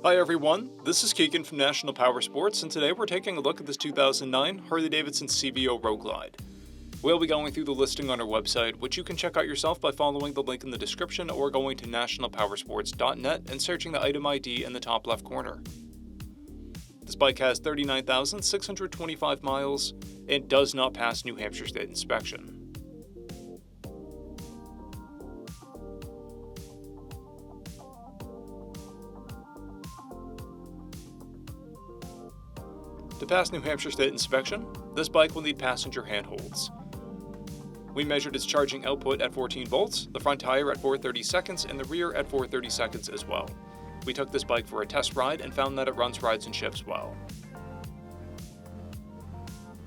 Hi everyone, this is Keegan from National Powersports, and today we're taking a look at this 2009 Harley-Davidson CVO Road Glide. We'll be going through the listing on our website, which you can check out yourself by following the link in the description or going to nationalpowersports.net and searching the item ID in the top left corner. This bike has 39,625 miles and does not pass New Hampshire State inspection. To pass New Hampshire State inspection, this bike will need passenger handholds. We measured its charging output at 14 volts, the front tire at 430 seconds, and the rear at 430 seconds as well. We took this bike for a test ride and found that it runs, rides, and ships well.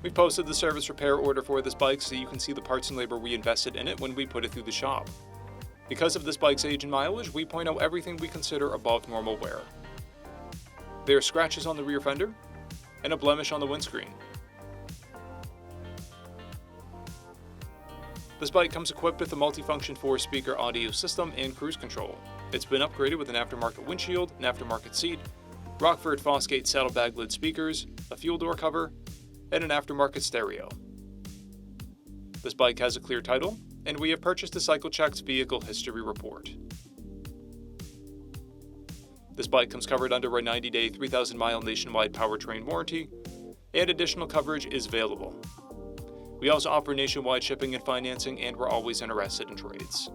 We posted the service repair order for this bike so you can see the parts and labor we invested in it when we put it through the shop. Because of this bike's age and mileage, we point out everything we consider above normal wear. There are scratches on the rear fender, and a blemish on the windscreen. This bike comes equipped with a multifunction 4-speaker audio system and cruise control. It's been upgraded with an aftermarket windshield, an aftermarket seat, Rockford Fosgate saddlebag lid speakers, a fuel door cover, and an aftermarket stereo. This bike has a clear title, and we have purchased a CycleCheck's vehicle history report. This bike comes covered under a 90-day, 3,000-mile nationwide powertrain warranty, and additional coverage is available. We also offer nationwide shipping and financing, and we're always interested in trades.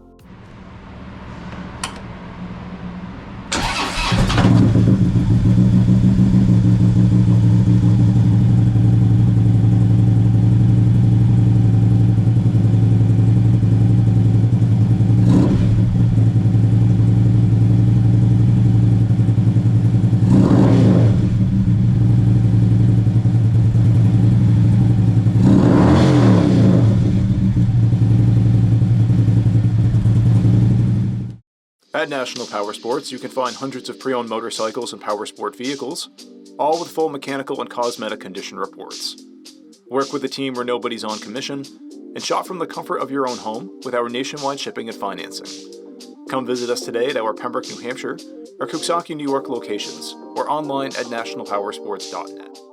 At National Powersports, you can find hundreds of pre-owned motorcycles and powersport vehicles, all with full mechanical and cosmetic condition reports. Work with a team where nobody's on commission, and shop from the comfort of your own home with our nationwide shipping and financing. Come visit us today at our Pembroke, New Hampshire, or Coxsackie, New York locations, or online at nationalpowersports.net.